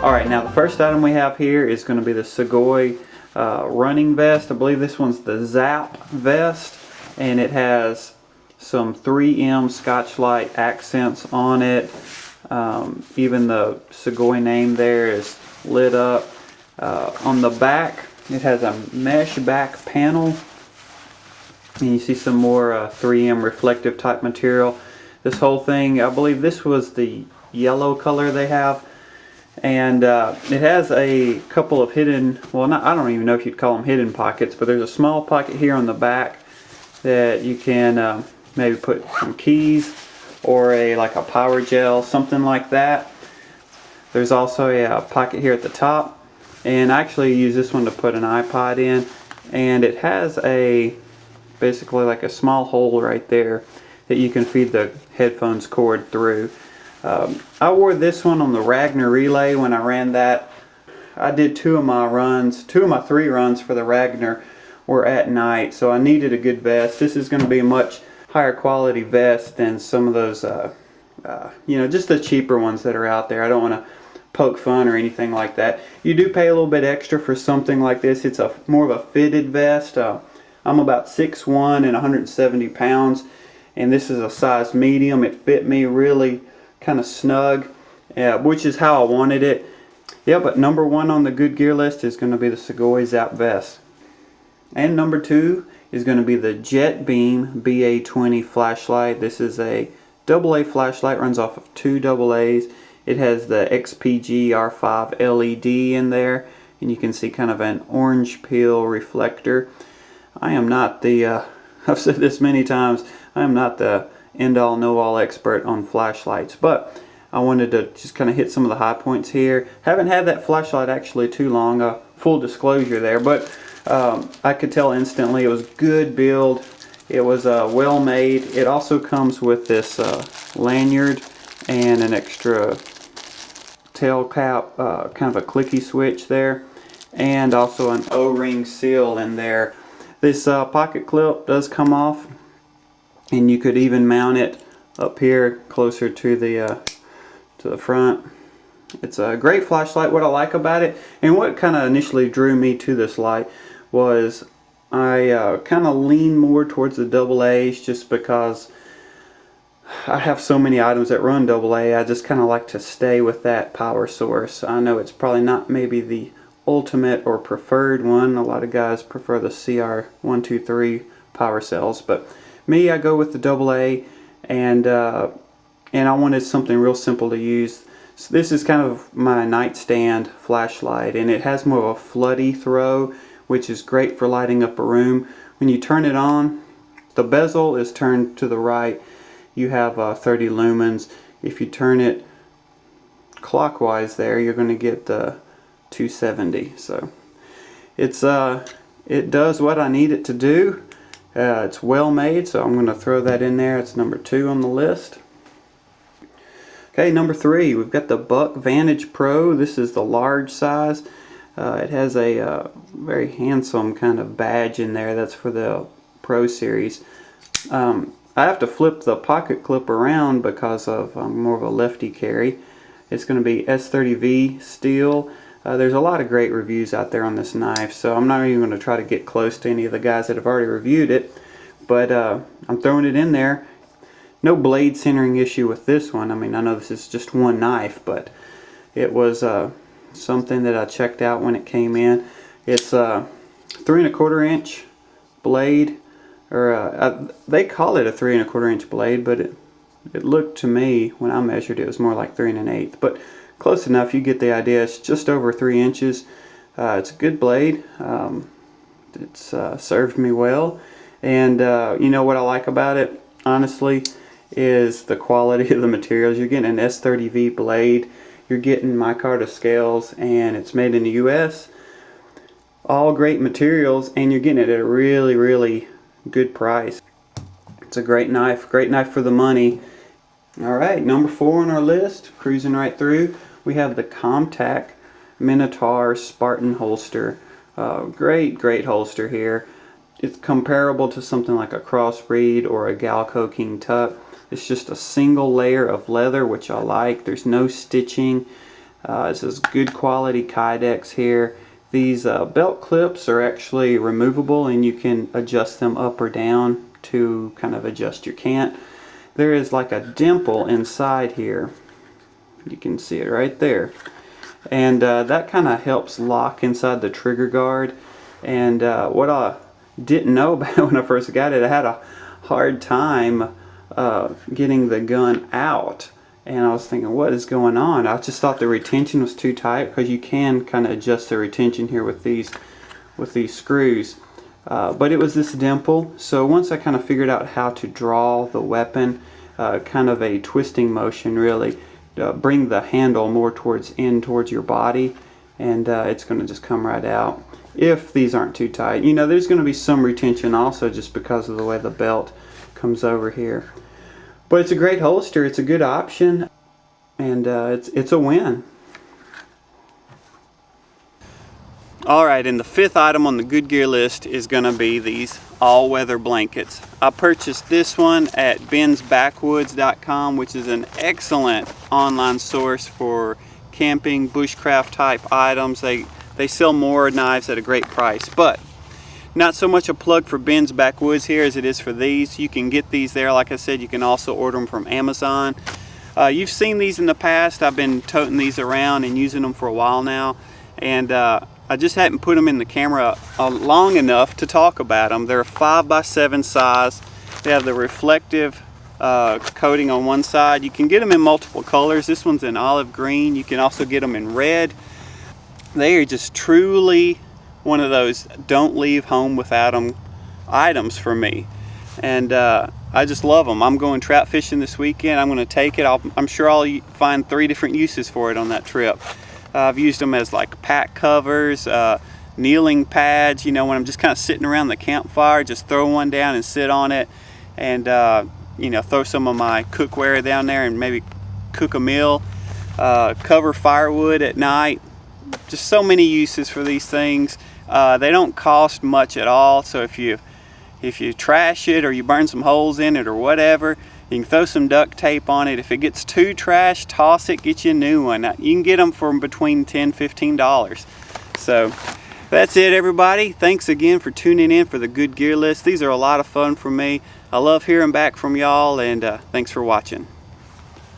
Alright, now the first item we have here is going to be the SUGOi running vest. I believe this one's the Zap Vest, and it has some 3M Scotch-Lite accents on it. Even the SUGOi name there is lit up. On the back, it has a mesh back panel, and you see some more 3M reflective type material. This whole thing, I believe this was the yellow color they have. And it has a couple of hidden, well, I don't even know if you'd call them hidden pockets, but there's a small pocket here on the back that you can maybe put some keys or like a power gel, something like that. There's also a pocket here at the top, and I actually use this one to put an iPod in, and it has basically like a small hole right there that you can feed the headphones cord through. I wore this one on the Ragnar relay when I ran that. I did two of my 3 runs for the Ragnar were at night, so I needed a good vest. This is going to be a much higher quality vest than some of those, you know, just the cheaper ones that are out there. I don't want to poke fun or anything like that. You do pay a little bit extra for something like this. It's more of a fitted vest. I'm about 6'1" and 170 pounds, and this is a size medium. It fit me really kind of snug, which is how I wanted it. Yeah, but number 1 on the good gear list is going to be the SUGOi Zap Vest. And number 2 is going to be the Beam BA20 flashlight. This is a AA flashlight, runs off of 2 AA's. It has the XPG R5 LED in there, and you can see kind of an orange peel reflector. I am not the, I've said this many times, I am not the end-all know-all expert on flashlights, but I wanted to just kind of hit some of the high points here. Haven't had that flashlight actually too long, full disclosure there, but I could tell instantly it was good build. It was well made. It also comes with this lanyard and an extra tail cap, kind of a clicky switch there, and also an O-ring seal in there. This pocket clip does come off, and you could even mount it up here closer to the front. It's a great flashlight. What I like about it, and what kind of initially drew me to this light, was I kind of lean more towards the AA's just because I have so many items that run AA. I just kind of like to stay with that power source. I know it's probably not maybe the ultimate or preferred one. A lot of guys prefer the CR123 power cells, but me, I go with the AA, and I wanted something real simple to use. So this is kind of my nightstand flashlight, and it has more of a floody throw, which is great for lighting up a room. When you turn it on, the bezel is turned to the right. You have 30 lumens. If you turn it clockwise there, you're going to get 270. So it does what I need it to do. It's well made, so I'm going to throw that in there. It's number 2 on the list. Okay, number 3, we've got the Vantage Pro. This is the large size. It has a very handsome kind of badge in there. That's for the Pro series. I have to flip the pocket clip around because of more of a lefty carry. It's going to be S30V steel. There's a lot of great reviews out there on this knife, so I'm not even going to try to get close to any of the guys that have already reviewed it, but I'm throwing it in there. No blade centering issue with this one. I mean, I know this is just one knife, but it was something that I checked out when it came in. It's a 3 1/4 inch blade, or they call it a 3 1/4 inch blade, but it looked to me, when I measured it, was more like 3 1/8. But close enough, you get the idea. It's just over 3 inches. It's a good blade. It's served me well, and you know what I like about it, honestly, is the quality of the materials. You're getting an S30V blade, you're getting micarta scales, and it's made in the US. All great materials, and you're getting it at a really, really good price. It's a great knife for the money. Alright, number 4 on our list, cruising right through, we have the Comp-Tac Minotaur Spartan holster. Great holster here. It's comparable to something like a Crossbreed or a Galco King Tut. It's just a single layer of leather, which I like. There's no stitching. It says good quality Kydex here. These belt clips are actually removable, and you can adjust them up or down to kind of adjust your cant. There is like a dimple inside here. You can see it right there. And that kind of helps lock inside the trigger guard. And what I didn't know about when I first got it, I had a hard time getting the gun out. And I was thinking, what is going on? I just thought the retention was too tight, because you can kind of adjust the retention here with these screws. But it was this dimple. So once I kind of figured out how to draw the weapon, kind of a twisting motion really, bring the handle more towards your body, and it's going to just come right out if these aren't too tight. You know, there's going to be some retention also just because of the way the belt comes over here. But it's a great holster, it's a good option, and it's a win. Alright, and the fifth item on the good gear list is going to be these all-weather blankets. I purchased this one at bensbackwoods.com, which is an excellent online source for camping, bushcraft type items. They sell more knives at a great price, but not so much a plug for Ben's Backwoods here as it is for these. You can get these there. Like I said, you can also order them from Amazon. You've seen these in the past. I've been toting these around and using them for a while now, and I just hadn't put them in the camera long enough to talk about them. They're a 5x7 size. They have the reflective coating on one side. You can get them in multiple colors. This one's in olive green. You can also get them in red. They are just truly one of those don't leave home without them items for me, and I just love them. I'm going trout fishing this weekend. I'm going to take it. I'm sure I'll find 3 different uses for it on that trip. I've used them as like pack covers, kneeling pads. You know, when I'm just kind of sitting around the campfire, just throw one down and sit on it, and you know, throw some of my cookware down there and maybe cook a meal. Cover firewood at night. Just so many uses for these things. They don't cost much at all, so if you trash it or you burn some holes in it or whatever, you can throw some duct tape on it. If it gets too trash, toss it, get you a new one. You can get them for between $10 and $15. So that's it, everybody. Thanks again for tuning in for the Good Gear List. These are a lot of fun for me. I love hearing back from y'all, and thanks for watching.